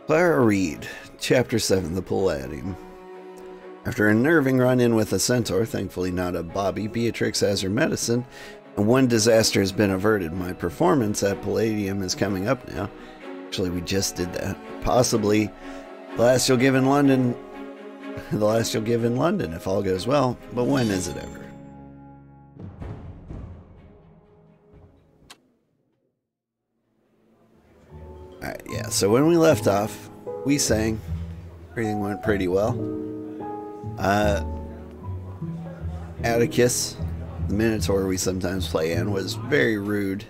Clara Reed, Chapter 7, The Palladium. After a nerving run-in with a centaur, thankfully not a Bobby, Beatrix has her medicine, and one disaster has been averted. My performance at Palladium is coming up now. Actually, we just did that. Possibly the last you'll give in London, if all goes well, but when is it ever? Alright, yeah, so when we left off, we sang. Everything went pretty well. Atticus, the minotaur we sometimes play in, was very rude.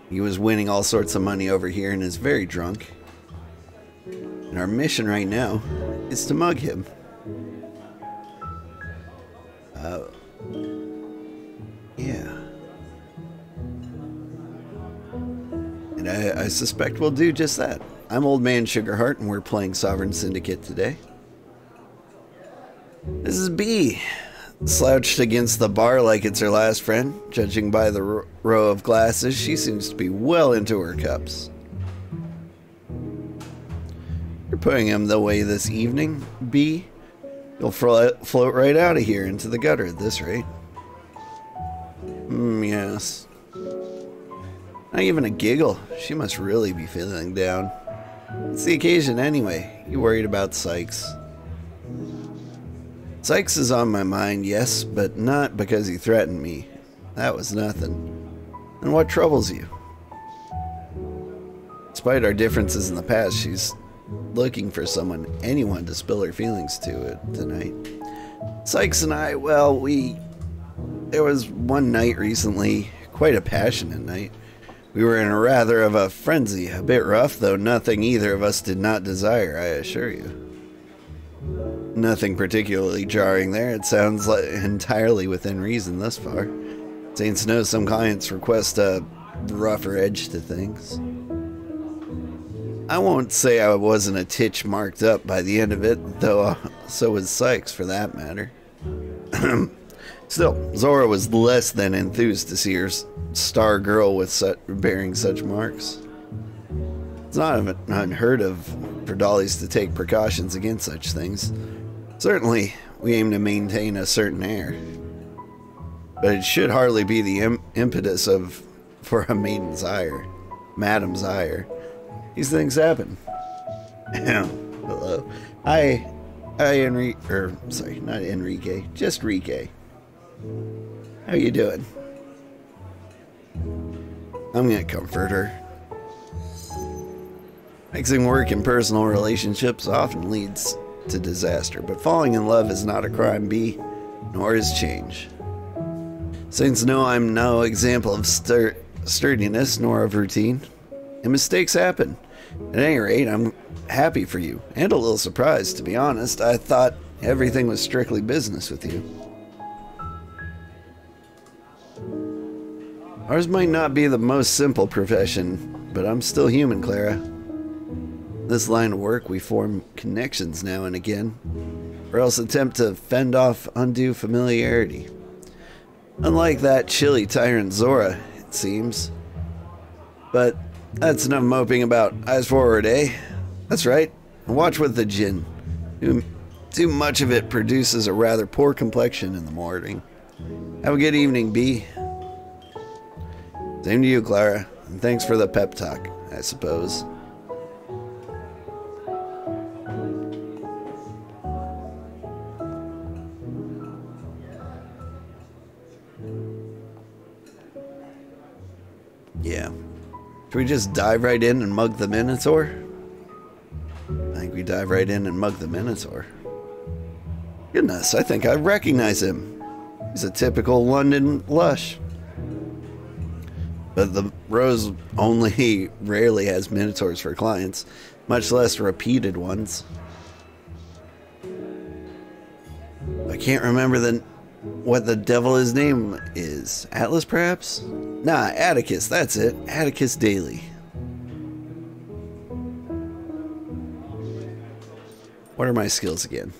He was winning all sorts of money over here and is very drunk. And our mission right now is to mug him. Yeah. And I suspect we'll do just that. I'm Old Man Sugarheart, and we're playing Sovereign Syndicate today. This is B, slouched against the bar like it's her last friend. Judging by the row of glasses, she seems to be well into her cups. You're putting him the way this evening, B. You'll float right out of here into the gutter at this rate. Yes. Not even a giggle. She must really be feeling down. It's the occasion anyway. You worried about Sykes? Sykes is on my mind, yes, but not because he threatened me. That was nothing. And what troubles you? Despite our differences in the past, she's looking for anyone to spill her feelings to tonight. Sykes and I, well, there was one night recently, quite a passionate night. We were in a rather of a frenzy, a bit rough, though nothing either of us did not desire, I assure you. Nothing particularly jarring there. It sounds like entirely within reason thus far. Saints know some clients request a rougher edge to things. I won't say I wasn't a titch marked up by the end of it, though so was Sykes for that matter. Still, Zora was less than enthused to see her star girl bearing such marks. It's not unheard of for dollies to take precautions against such things. Certainly, we aim to maintain a certain air. But it should hardly be the impetus for a maiden's ire. Madam's ire. These things happen. Hello. Hi, Enrique, sorry, not Enrique, just Rike. How you doing? I'm gonna comfort her. Mixing work and personal relationships often leads to disaster, but falling in love is not a crime, B, nor is change. Saints know I'm no example of sturdiness nor of routine, and mistakes happen. At any rate, I'm happy for you, and a little surprised, to be honest. I thought everything was strictly business with you. Ours might not be the most simple profession, but I'm still human, Clara. This line of work, we form connections now and again, or else attempt to fend off undue familiarity. Unlike that chilly tyrant Zora, it seems. But that's enough moping about. Eyes forward, eh? That's right. And watch with the gin. Too much of it produces a rather poor complexion in the morning. Have a good evening, B. Same to you, Clara. And thanks for the pep talk, I suppose. Yeah. Should we just dive right in and mug the minotaur? I think we dive right in and mug the minotaur. Goodness, I think I recognize him. He's a typical London lush. But the Rose only rarely has minotaurs for clients, much less repeated ones. I can't remember what the devil his name is. Atlas, perhaps? Nah, Atticus, that's it. Atticus Daly. What are my skills again?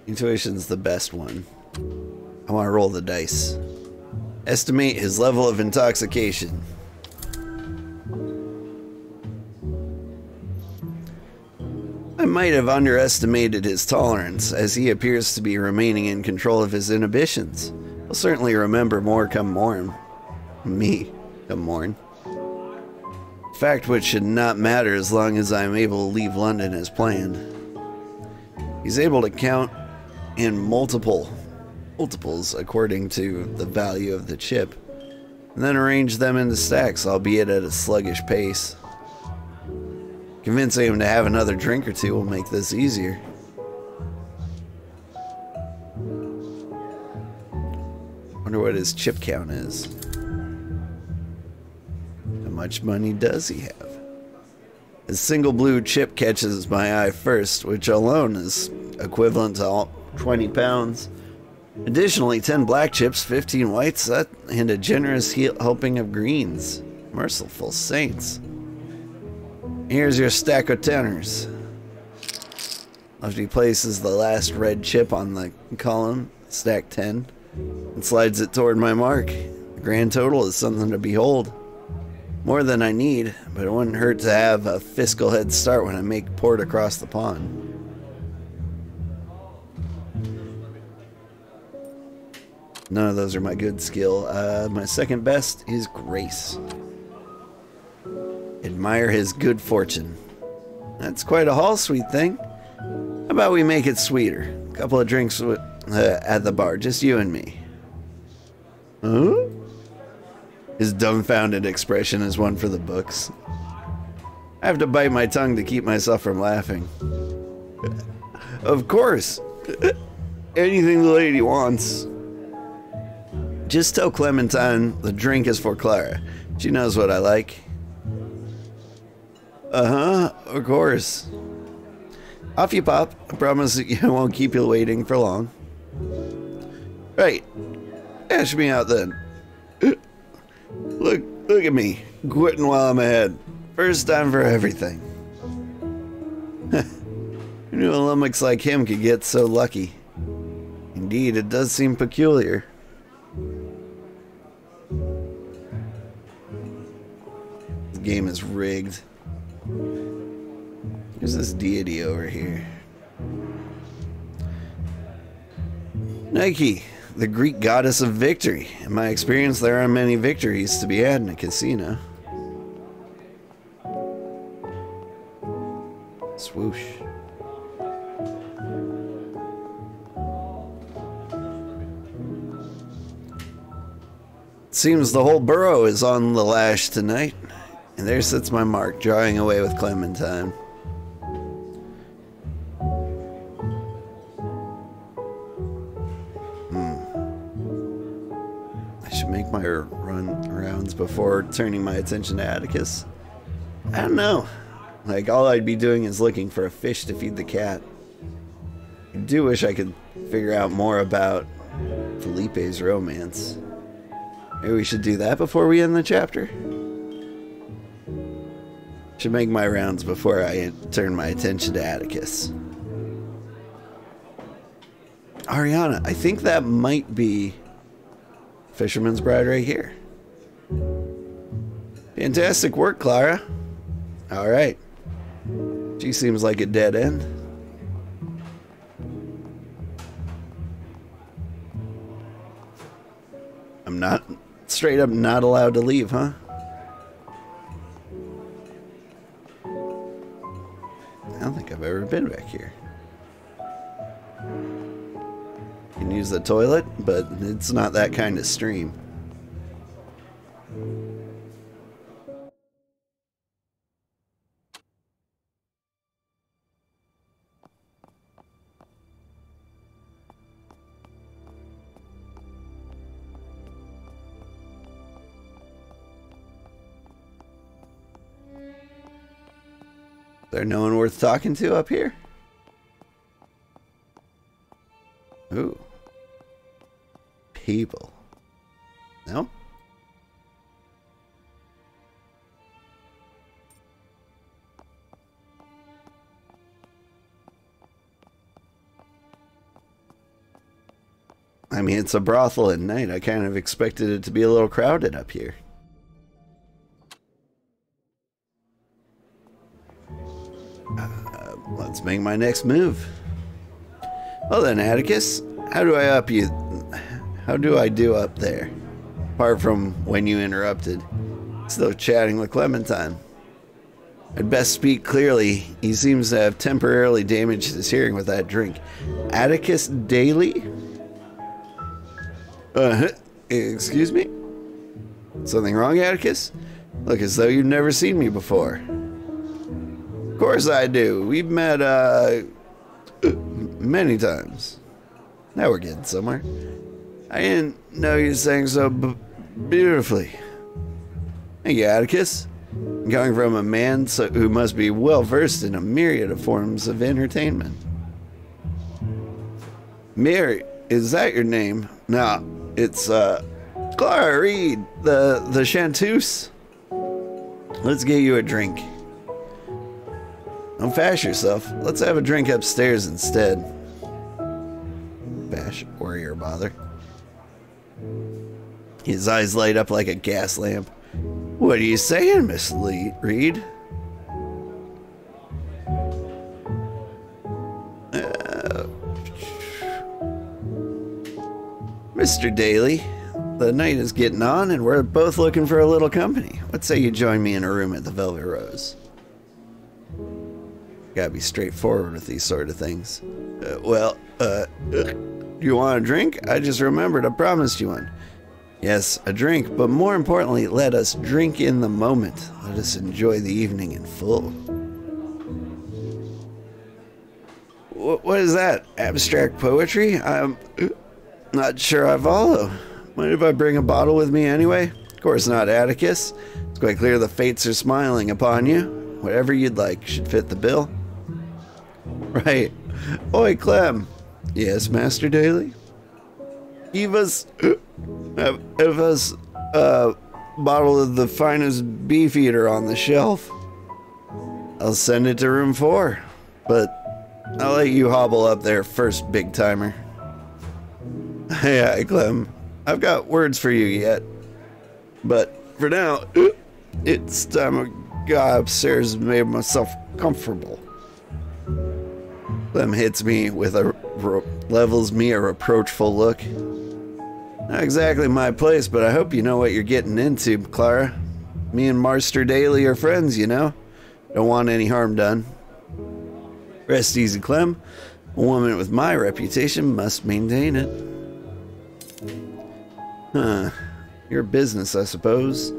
Intuition's the best one. I want to roll the dice. Estimate his level of intoxication. I might have underestimated his tolerance, as he appears to be remaining in control of his inhibitions. He'll certainly remember more come morn. Me, come morn. Fact which should not matter as long as I am able to leave London as planned. He's able to count in multiples according to the value of the chip, and then arrange them into stacks, albeit at a sluggish pace. Convincing him to have another drink or two will make this easier. Wonder what his chip count is. How much money does he have? His single blue chip catches my eye first, which alone is equivalent to 20 pounds. Additionally, 10 black chips, 15 whites, and a generous helping of greens. Merciful saints. Here's your stack of tenors. Lefty places the last red chip on the column, stack 10, and slides it toward my mark. The grand total is something to behold. More than I need, but it wouldn't hurt to have a fiscal head start when I make port across the pond. None of those are my good skill. My second best is grace. Admire his good fortune. That's quite a haul, sweet thing. How about we make it sweeter? A couple of drinks at the bar, just you and me. Huh? His dumbfounded expression is one for the books. I have to bite my tongue to keep myself from laughing. Of course. Anything the lady wants. Just tell Clementine the drink is for Clara. She knows what I like. Uh-huh, of course. Off you pop. I promise I won't keep you waiting for long. Right. Ash me out then. Look at me. Quitting while I'm ahead. First time for everything. Who knew a lummox like him could get so lucky? Indeed, it does seem peculiar. This game is rigged. There's this deity over here. Nike, the Greek goddess of victory. In my experience, there are many victories to be had in a casino. Swoosh. Seems the whole borough is on the lash tonight. And there sits my mark, drawing away with Clementine. I should make my rounds before turning my attention to Atticus. I don't know. Like, all I'd be doing is looking for a fish to feed the cat. I do wish I could figure out more about Felipe's romance. Maybe we should do that before we end the chapter? Should make my rounds before I turn my attention to Atticus. Ariana, I think that might be Fisherman's Bride right here. Fantastic work, Clara. Alright. She seems like a dead end. I'm not, straight up not allowed to leave, huh? I don't think I've ever been back here. You can use the toilet, but it's not that kind of stream. Is there no one worth talking to up here? Ooh. People. No? I mean, it's a brothel at night. I kind of expected it to be a little crowded up here. let's make my next move. Well then, Atticus, how do I do up there? Apart from when you interrupted. Still chatting with Clementine. I'd best speak clearly. He seems to have temporarily damaged his hearing with that drink. Atticus Daly? Excuse me? Something wrong, Atticus? Look as though you've never seen me before. Of course I do. We've met, many times. Now we're getting somewhere. I didn't know you sang so beautifully. Thank you, Atticus. Coming from a man who must be well versed in a myriad of forms of entertainment. Mary, is that your name? No, it's Clara Reed, the chanteuse. Let's get you a drink. Don't fash yourself. Let's have a drink upstairs instead. Bash, worry or bother. His eyes light up like a gas lamp. What are you saying, Miss Reed? Mr. Daly, the night is getting on and we're both looking for a little company. What say you join me in a room at the Velvet Rose? Gotta be straightforward with these sort of things. You want a drink? I just remembered I promised you one. Yes, a drink, but more importantly, let us drink in the moment. Let us enjoy the evening in full. What is that? Abstract poetry? I'm not sure I follow. Mind if I bring a bottle with me anyway? Of course not, Atticus. It's quite clear the fates are smiling upon you. Whatever you'd like should fit the bill. Right. Oi, Clem. Yes, Master Daly? Give us a bottle of the finest beef eater on the shelf. I'll send it to room 4, but I'll let you hobble up there first, big timer. Hey, Clem, I've got words for you yet, but for now, it's time I got upstairs and made myself comfortable. Clem hits me with levels me a reproachful look. Not exactly my place, but I hope you know what you're getting into, Clara. Me and Master Daly are friends, you know. Don't want any harm done. Rest easy, Clem. A woman with my reputation must maintain it. Huh. Your business, I suppose.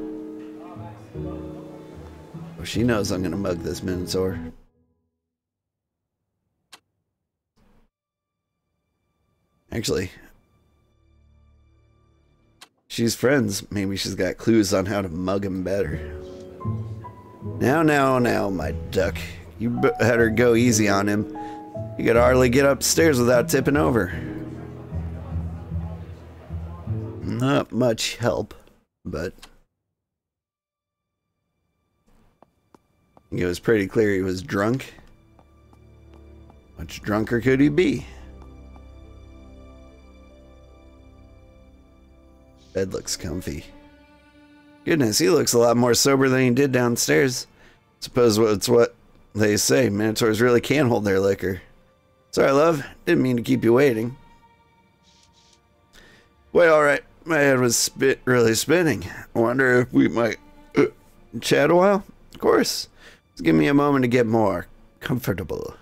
Oh, she knows I'm gonna mug this minotaur. Actually, she's friends. Maybe she's got clues on how to mug him better. Now, my duck. You better go easy on him. You could hardly get upstairs without tipping over. Not much help, but it was pretty clear he was drunk. Much drunker could he be? Bed looks comfy. Goodness, he looks a lot more sober than he did downstairs. Suppose it's what they say. Minotaurs really can hold their liquor. Sorry, love. Didn't mean to keep you waiting. Wait, alright. My head was really spinning. I wonder if we might chat a while? Of course. Just give me a moment to get more comfortable.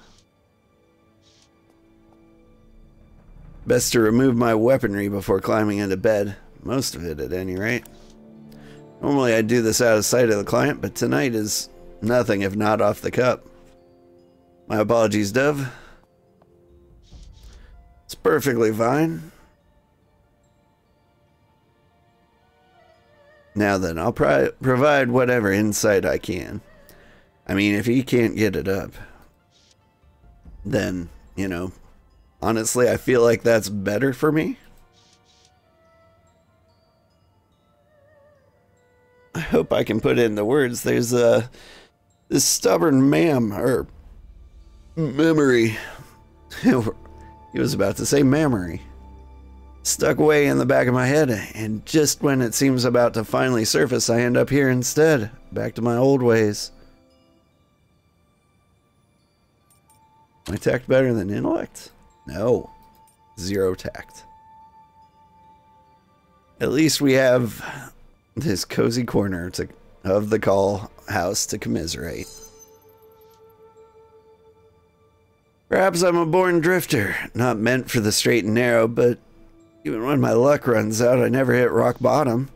Best to remove my weaponry before climbing into bed. Most of it, at any rate. Normally I'd do this out of sight of the client, but tonight is nothing if not off the cup. My apologies, Dove. It's perfectly fine. Now then, I'll provide whatever insight I can. I mean, if he can't get it up, then, you know, honestly, I feel like that's better for me. I hope I can put it into words. There's this stubborn memory. He was about to say memory. Stuck away in the back of my head, and just when it seems about to finally surface, I end up here instead, back to my old ways. My tact better than intellect? No. 0 tact. At least we have this cozy corner of the call house to commiserate. Perhaps I'm a born drifter, not meant for the straight and narrow, but even when my luck runs out, I never hit rock bottom.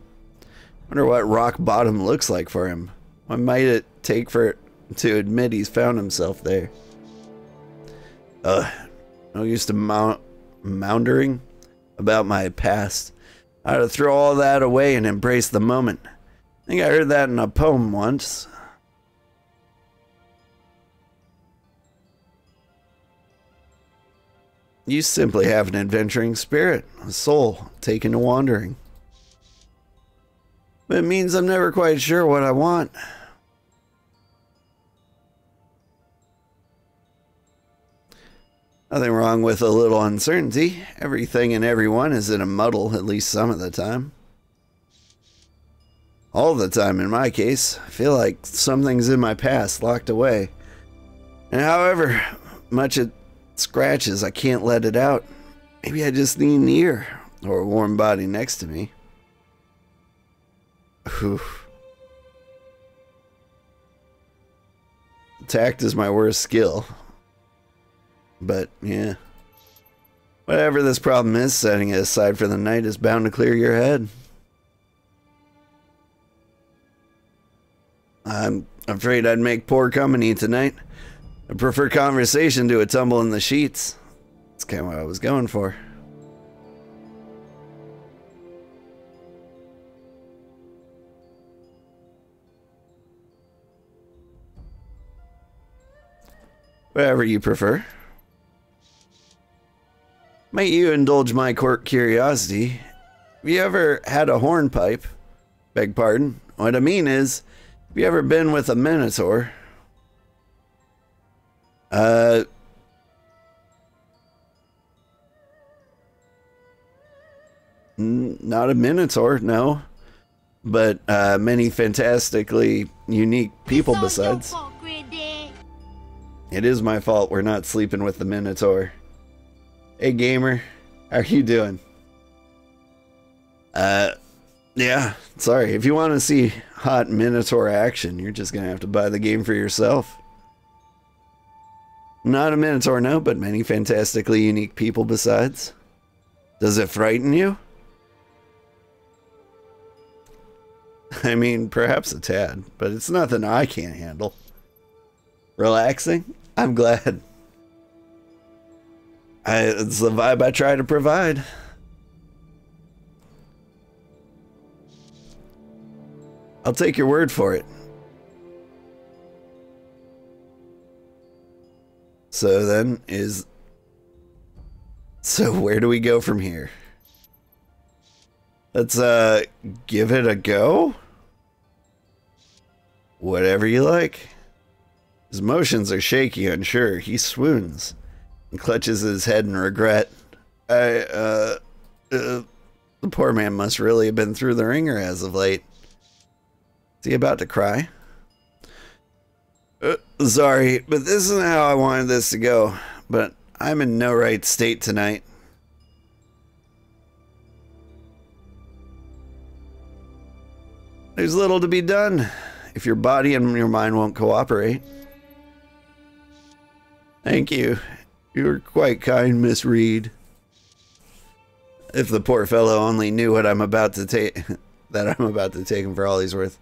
Wonder what rock bottom looks like for him. What might it take for it to admit he's found himself there? No use to moundering about my past. I ought to throw all that away and embrace the moment. I think I heard that in a poem once. You simply have an adventuring spirit, a soul taken to wandering. But it means I'm never quite sure what I want. Nothing wrong with a little uncertainty. Everything and everyone is in a muddle at least some of the time. All the time in my case. I feel like something's in my past locked away. And however much it scratches, I can't let it out. Maybe I just need an ear or a warm body next to me. Oof. Tact is my worst skill. But, yeah. Whatever this problem is, setting it aside for the night is bound to clear your head. I'm afraid I'd make poor company tonight. I prefer conversation to a tumble in the sheets. That's kind of what I was going for. Whatever you prefer. Might you indulge my curiosity? Have you ever had a hornpipe? Beg pardon. What I mean is, have you ever been with a minotaur? Not a minotaur, no. But many fantastically unique people besides. It is my fault we're not sleeping with the minotaur. Hey gamer, how are you doing? Yeah, sorry. If you want to see hot minotaur action, you're just gonna have to buy the game for yourself. Not a minotaur, no, but many fantastically unique people besides. Does it frighten you? I mean, perhaps a tad, but it's nothing I can't handle. Relaxing? I'm glad. It's the vibe I try to provide. I'll take your word for it. So where do we go from here? Let's give it a go. Whatever you like. His motions are shaky, unsure. He swoons and clutches his head in regret. The poor man must really have been through the ringer as of late. Is he about to cry? Sorry, but this isn't how I wanted this to go. But I'm in no right state tonight. There's little to be done if your body and your mind won't cooperate. Thank you. You were quite kind, Miss Reed. If the poor fellow only knew what I'm about to take, that I'm about to take him for all he's worth.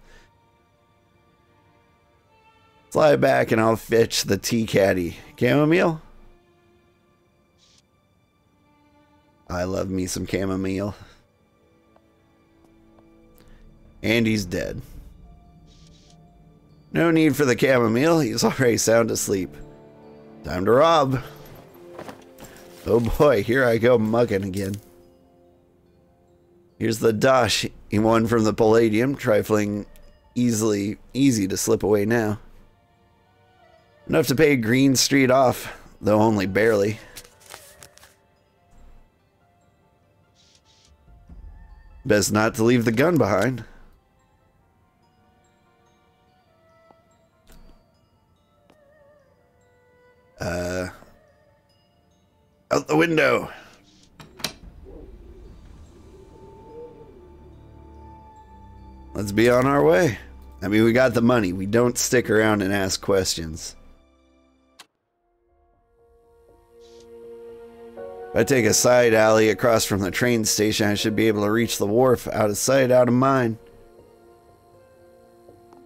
Fly back and I'll fetch the tea caddy. Chamomile? I love me some chamomile. And he's dead. No need for the chamomile. He's already sound asleep. Time to rob. Oh boy, here I go mugging again. Here's the dosh he won from the Palladium. Trifling easy to slip away now. Enough to pay Green Street off, though only barely. Best not to leave the gun behind. Out the window. Let's be on our way. I mean, we got the money. We don't stick around and ask questions. If I take a side alley across from the train station, I should be able to reach the wharf. Out of sight, out of mind.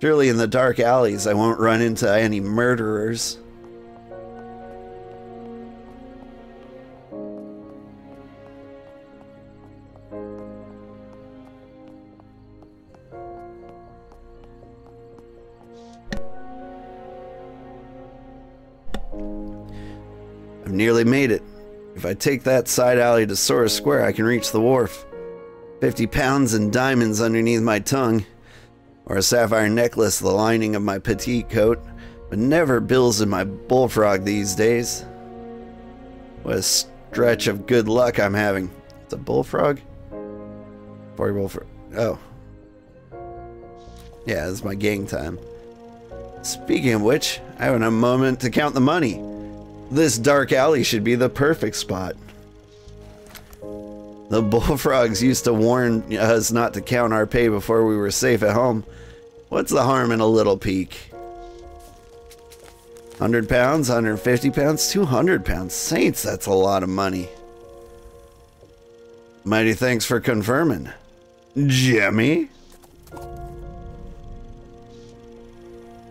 Surely in the dark alleys, I won't run into any murderers. I've nearly made it. If I take that side alley to Sora Square, I can reach the wharf. 50 pounds and diamonds underneath my tongue, or a sapphire necklace the lining of my petite coat, but never bills in my bullfrog these days. What a stretch of good luck I'm having. It's a bullfrog? For bullfrog. Oh. Yeah, it's my gang time. Speaking of which, I have a moment to count the money. This dark alley should be the perfect spot. The bullfrogs used to warn us not to count our pay before we were safe at home. What's the harm in a little peek? 100 pounds, 150 pounds, 200 pounds. Saints, that's a lot of money. Mighty thanks for confirming. Jemmy?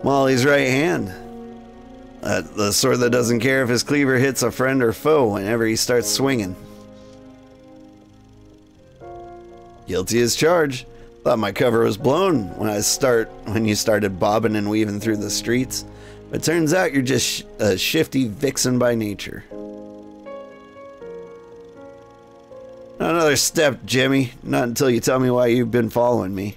Molly's right hand. The sort that doesn't care if his cleaver hits a friend or foe whenever he starts swinging. Guilty as charged. Thought my cover was blown when you started bobbing and weaving through the streets. But turns out you're just a shifty vixen by nature. Not another step, Jimmy. Not until you tell me why you've been following me.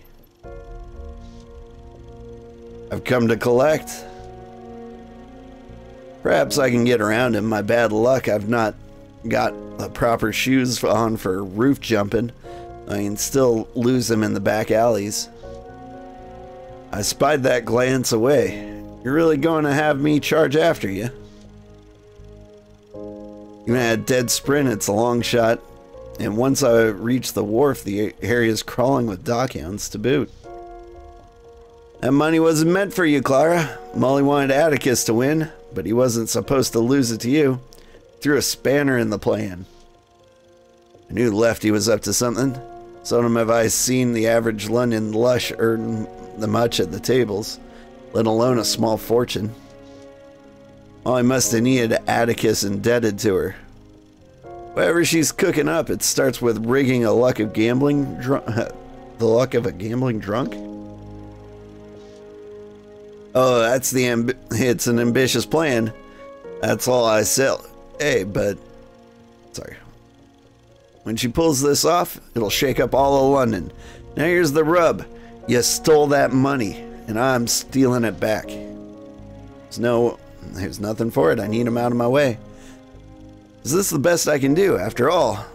I've come to collect. Perhaps I can get around him. My bad luck, I've not got the proper shoes on for roof jumping. I can still lose him in the back alleys. I spied that glance away. You're really going to have me charge after you? Even at a dead sprint, it's a long shot. And once I reach the wharf, the area's crawling with dockhounds to boot. That money wasn't meant for you, Clara. Molly wanted Atticus to win, but he wasn't supposed to lose it to you. Threw a spanner in the plan. I knew Lefty was up to something. Seldom have I seen the average London lush earn the much at the tables, let alone a small fortune. Molly must have needed Atticus indebted to her. Whatever she's cooking up, it starts with rigging the luck of a gambling drunk. Oh, that's it's an ambitious plan. That's all I sell. Hey, but sorry. When she pulls this off, it'll shake up all of London. Now here's the rub. You stole that money, and I'm stealing it back. There's nothing for it. I need him out of my way. Is this the best I can do? After all,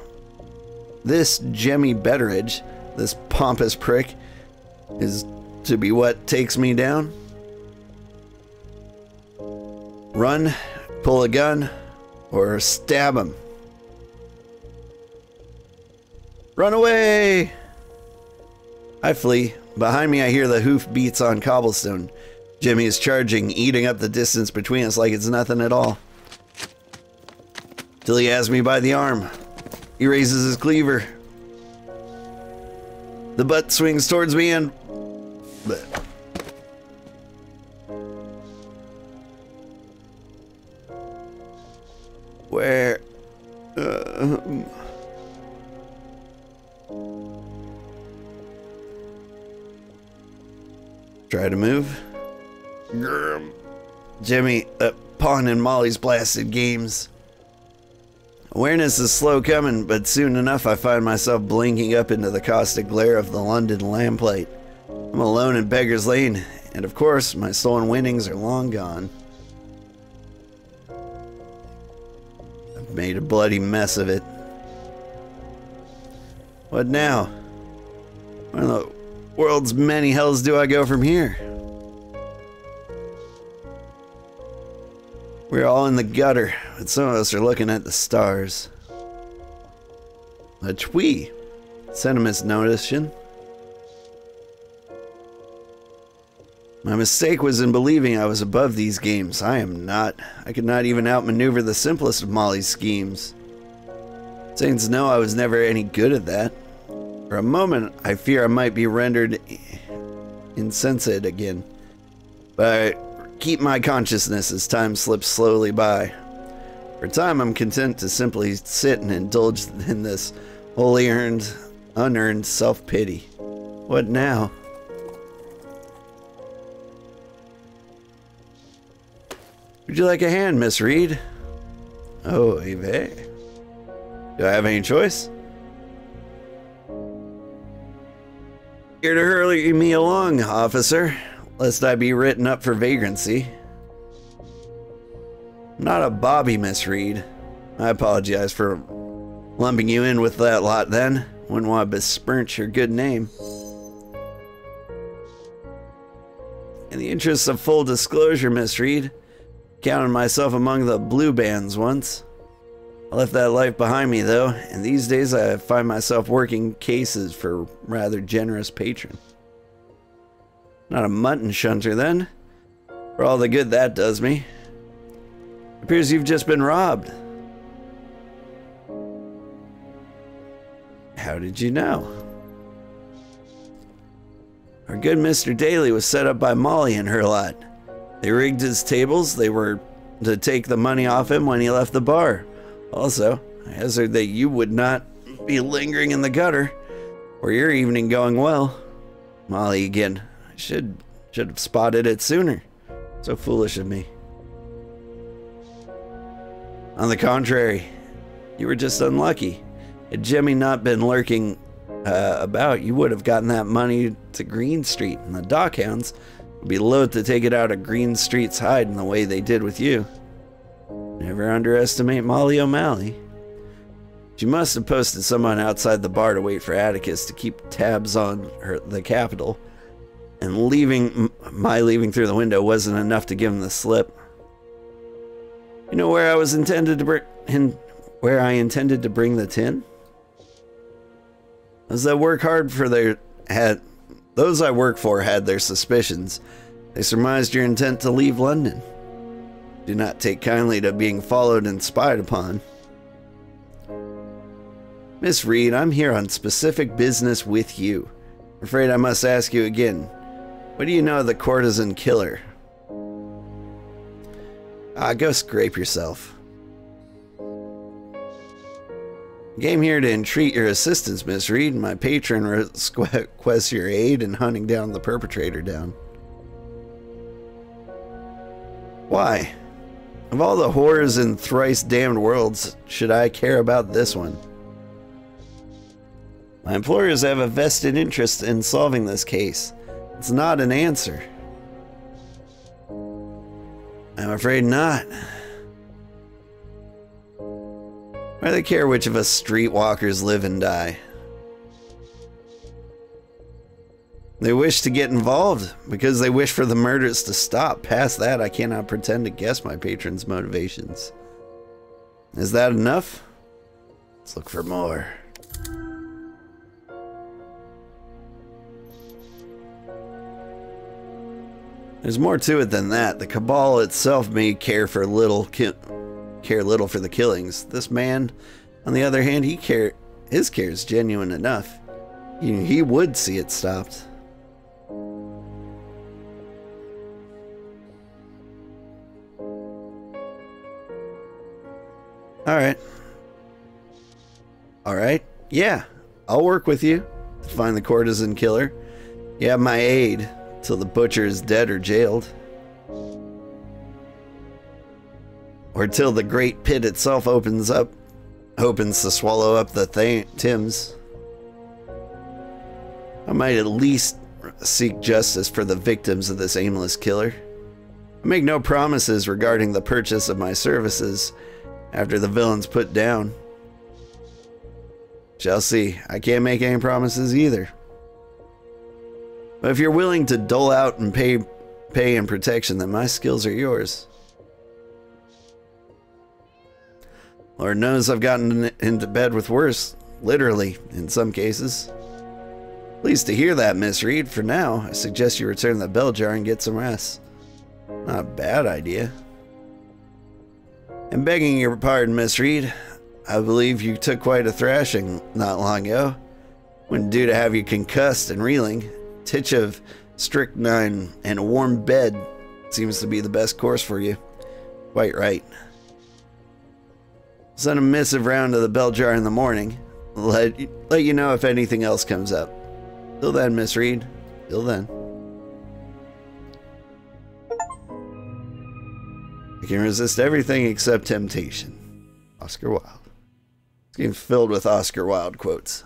this Jemmy Betteridge, this pompous prick, is to be what takes me down? Run, pull a gun, or stab him. Run away! I flee. Behind me I hear the hoof beats on cobblestone. Jimmy is charging, eating up the distance between us like it's nothing at all. Till he has me by the arm. He raises his cleaver. The butt swings towards me and... Where? Try to move. Grr. Jimmy, pawn in Molly's blasted games. Awareness is slow coming, but soon enough I find myself blinking up into the caustic glare of the London lamplight. I'm alone in Beggar's Lane, and of course, my stolen winnings are long gone. I've made a bloody mess of it. What now? Where in the world's many hells do I go from here? We're all in the gutter. but some of us are looking at the stars. A twee. Sentiment's noticing. My mistake was in believing I was above these games. I am not. I could not even outmaneuver the simplest of Molly's schemes. Saints know I was never any good at that. For a moment, I fear I might be rendered insensate again. But I keep my consciousness as time slips slowly by. For a time, I'm content to simply sit and indulge in this wholly unearned self-pity. What now? Would you like a hand, Miss Reed? Oh, Eve. Do I have any choice? Here to hurry me along, officer, lest I be written up for vagrancy. I'm not a bobby, Miss Reed. I apologize for lumping you in with that lot then. Wouldn't want to besmirch your good name. In the interest of full disclosure, Miss Reed, counted myself among the blue bands once. I left that life behind me, though, and these days I find myself working cases for a rather generous patron. Not a mutton shunter, then, for all the good that does me. It appears you've just been robbed. How did you know? Our good Mr. Daly was set up by Molly and her lot. They rigged his tables. They were to take the money off him when he left the bar. Also, I hazard that you would not be lingering in the gutter, or your evening going well. Molly again. I should have spotted it sooner. So foolish of me. On the contrary, you were just unlucky. Had Jimmy not been lurking about, you would have gotten that money to Green Street, and the dockhounds would be loath to take it out of Green Street's hide in the way they did with you. Never underestimate Molly O'Malley. She must have posted someone outside the bar to wait for Atticus to keep tabs on the capital, and my leaving through the window wasn't enough to give him the slip. You know where I intended to bring the tin? Those I work for had their suspicions. They surmised your intent to leave London. Do not take kindly to being followed and spied upon. Miss Reed, I'm here on specific business with you. I'm afraid I must ask you again. What do you know of the courtesan killer? Go scrape yourself. I came here to entreat your assistance, Miss Reed. My patron requests your aid in hunting down the perpetrator down. Why? Of all the horrors in thrice damned worlds, should I care about this one? My employers have a vested interest in solving this case. It's not an answer. I'm afraid not. Why do they care which of us streetwalkers live and die? They wish to get involved because they wish for the murders to stop. Past that, I cannot pretend to guess my patron's motivations. Is that enough? Let's look for more. There's more to it than that. The cabal itself may care little for the killings. This man, on the other hand, his care is genuine enough. He would see it stopped. Alright. Yeah, I'll work with you to find the courtesan killer. You have my aid till the butcher is dead or jailed. Or till the great pit itself opens to swallow up the Thames. I might at least seek justice for the victims of this aimless killer. I make no promises regarding the purchase of my services after the villain's put down. Shall see. I can't make any promises either. But if you're willing to dole out and pay in protection, then my skills are yours. Lord knows I've gotten into bed with worse, literally, in some cases. Pleased to hear that, Miss Reed. For now, I suggest you return to the bell jar and get some rest. Not a bad idea. And begging your pardon, Miss Reed, I believe you took quite a thrashing not long ago. Wouldn't do to have you concussed and reeling. A titch of strychnine and a warm bed seems to be the best course for you. Quite right. Send a missive round to the bell jar in the morning. Let you know if anything else comes up. Till then, Miss Reed. Till then. I can resist everything except temptation. Oscar Wilde. It's getting filled with Oscar Wilde quotes.